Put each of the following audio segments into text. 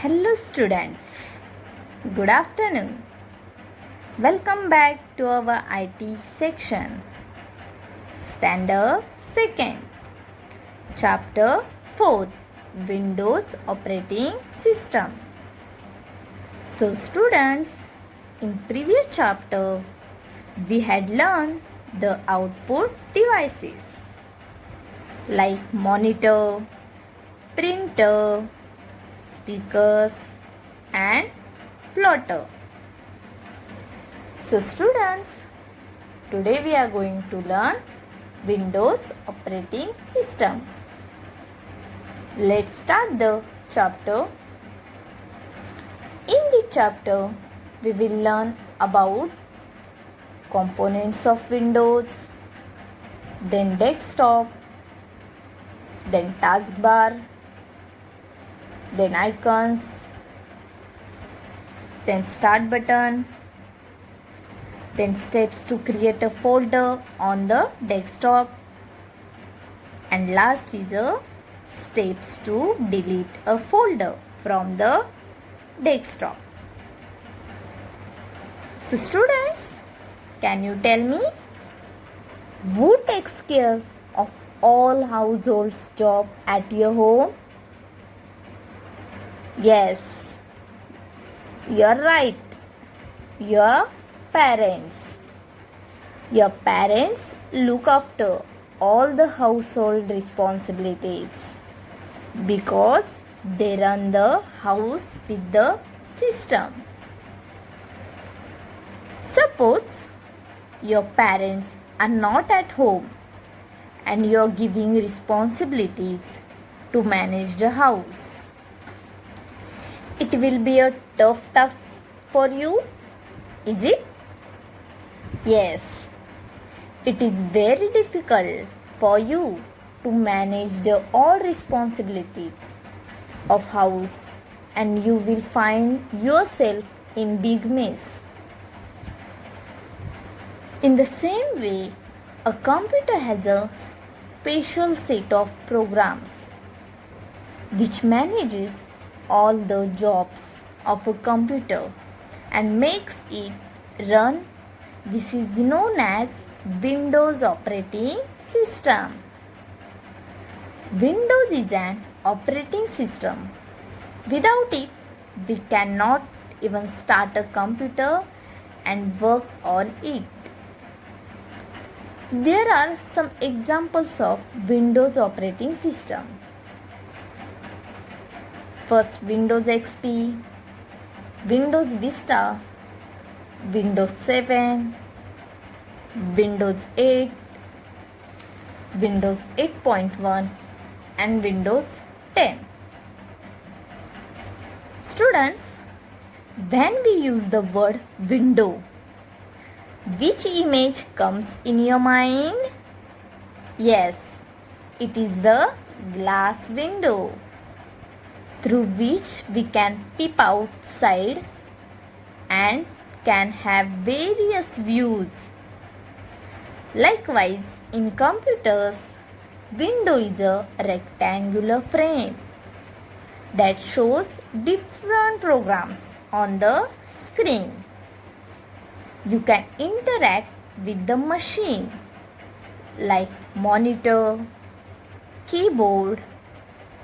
Hello students, good afternoon. Welcome back to our IT section. Standard 2nd, Chapter 4, Windows Operating System. So students, in previous chapter, we had learned the output devices like monitor, printer, speakers and plotter. So students, today we are going to learn Windows operating system. Let's start the chapter. In the chapter, we will learn about components of Windows, then desktop, then taskbar, then icons, then start button, then steps to create a folder on the desktop, and last is the steps to delete a folder from the desktop. So students, can you tell me who takes care of all household's job at your home? Yes, you're right. Your parents. Your parents look after all the household responsibilities because they run the house with the system. Suppose your parents are not at home and you're giving responsibilities to manage the house. It will be a tough task for you, is it? Yes, it is very difficult for you to manage the all responsibilities of house and you will find yourself in big mess. In the same way, a computer has a special set of programs which manages all the jobs of a computer and makes it run. This is known as Windows operating system. Windows is an operating system. Without it, we cannot even start a computer and work on it. There are some examples of Windows operating system. First, Windows XP, Windows Vista, Windows 7, Windows 8, Windows 8.1 and Windows 10. Students, when we use the word window, which image comes in your mind? Yes, it is the glass window through which we can peep outside and can have various views. Likewise, in computers, window is a rectangular frame that shows different programs on the screen. You can interact with the machine like monitor, keyboard,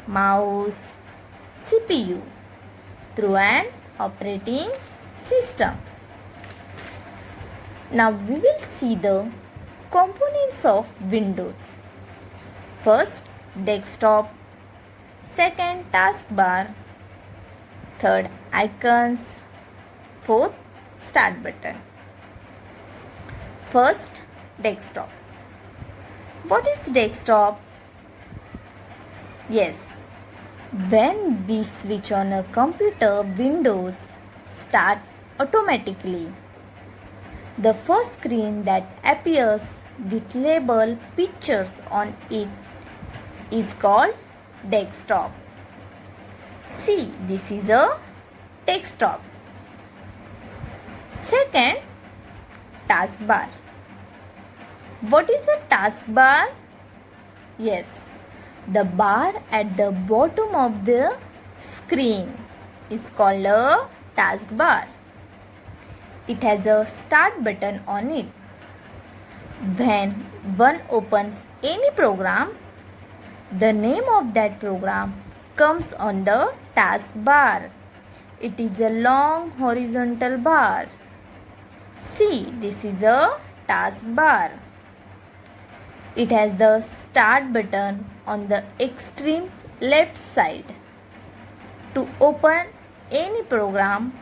mouse, CPU through an operating system. Now we will see the components of Windows. First, desktop. Second, taskbar. Third, icons. Fourth, start button. First, desktop. What is desktop? Yes, when we switch on a computer, Windows start automatically. The first screen that appears with label pictures on it is called desktop. See, this is a desktop. Second, taskbar. What is a taskbar? Yes, the bar at the bottom of the screen. is called a taskbar. It has a start button on it. When one opens any program, the name of that program comes on the taskbar. It is a long horizontal bar. See, this is a taskbar. It has the start button on the extreme left side. To open any program,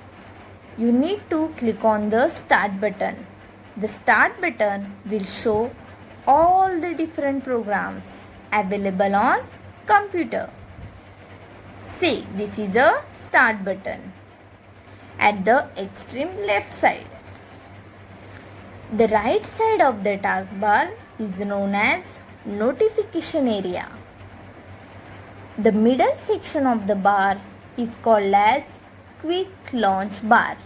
you need to click on the start button. The start button will show all the different programs available on computer. See, this is a start button at the extreme left side. The right side of the taskbar is known as notification area. The middle section of the bar is called as quick launch bar,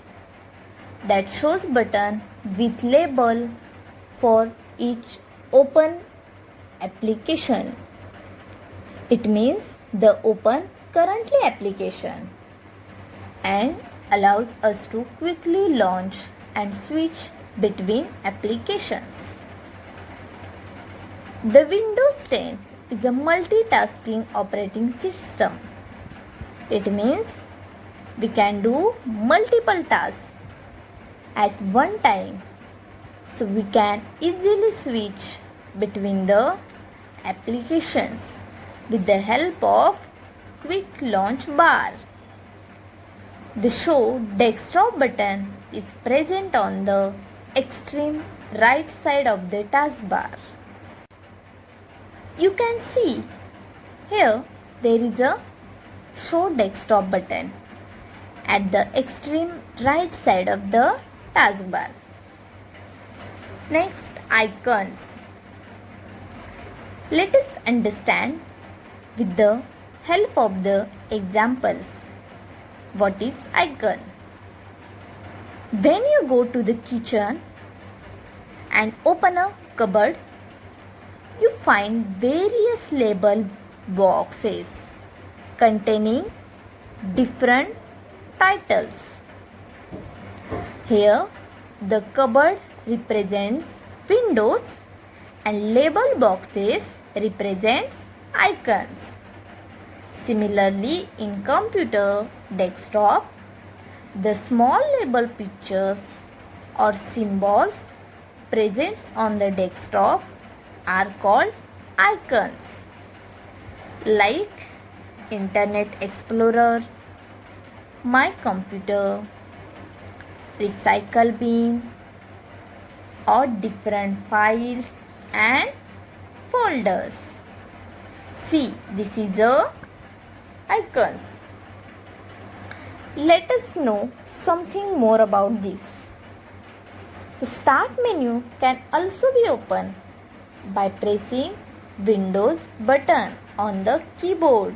that shows button with label for each open application. It means the open currently application and allows us to quickly launch and switch between applications. The Windows 10 is a multitasking operating system. It means we can do multiple tasks at one time, so we can easily switch between the applications with the help of quick launch bar. The show desktop button is present on the extreme right side of the taskbar. You can see here there is a show desktop button at the extreme right side of the taskbar. Next, icons. Let us understand with the help of the examples what is icon. When you go to the kitchen and open a cupboard, you find various label boxes containing different titles. Here, the cupboard represents windows and label boxes represents icons. Similarly, in computer desktop, the small label pictures or symbols present on the desktop are called icons, like Internet Explorer, My Computer, Recycle Bin, or different files and folders. See, this is a icons. Let us know something more about this. The start menu can also be opened by pressing Windows button on the keyboard.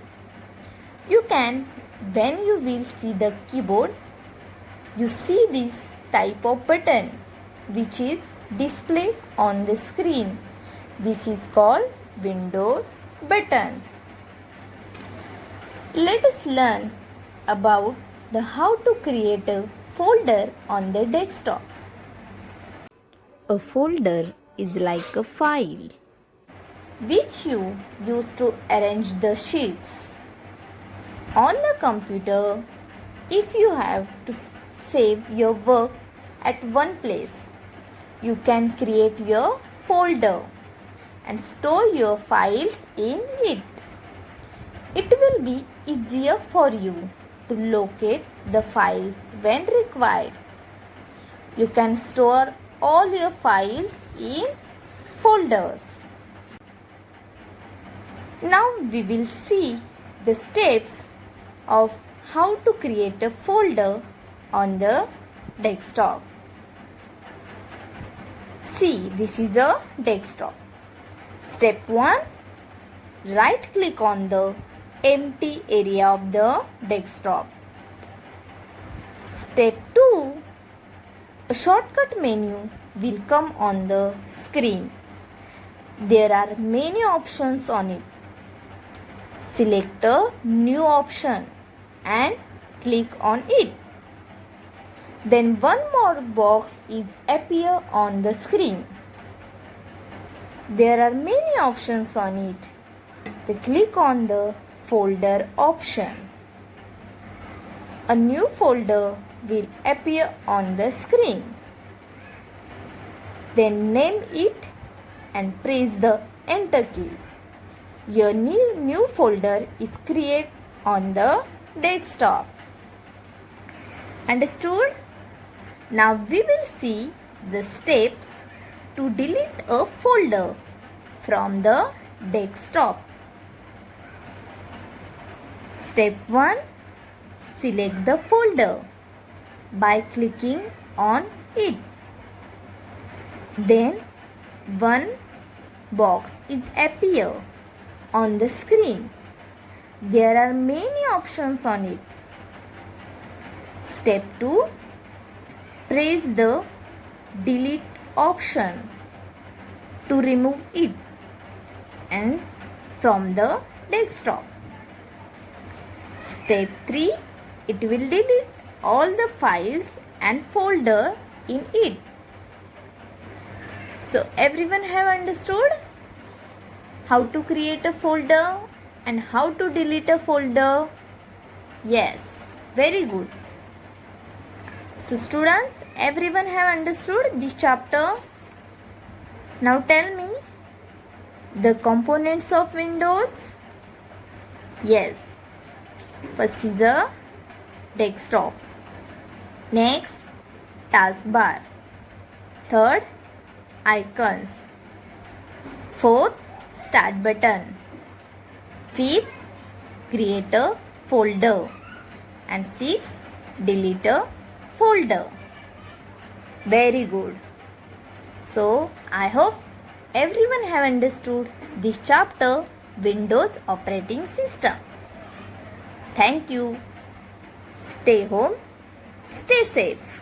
You can, when you will see the keyboard, you see this type of button which is displayed on the screen. This is called Windows button. Let us learn about the how to create a folder on the desktop. A folder is like a file which you use to arrange the sheets. On the computer, if you have to save your work at one place, you can create your folder and store your files in it. It will be easier for you to locate the files when required. You can store all your files in folders. Now we will see the steps of how to create a folder on the desktop. See, this is a desktop. Step 1. Right click on the empty area of the desktop. Step 2. A shortcut menu will come on the screen. There are many options on it. Select a new option and click on it. Then one more box is appear on the screen. There are many options on it. They click on the folder option. A new folder will appear on the screen. Then name it and press the enter key. Your new folder is created on the desktop. Understood? Now we will see the steps to delete a folder from the desktop. Step 1. Select the folder by clicking on it. Then one box is appear on the screen. There are many options on it. Step 2. Press the delete option to remove it and from the desktop. Step 3. It will delete all the files and folder in it. So everyone have understood how to create a folder and how to delete a folder? Yes, very good. So students, everyone have understood this chapter? Now tell me the components of Windows. Yes, first is a desktop. Next, taskbar. Third, icons. Fourth, start button. Fifth, create a folder. And sixth, delete a folder. Very good. So, I hope everyone have understood this chapter, Windows operating system. Thank you. Stay home, stay safe.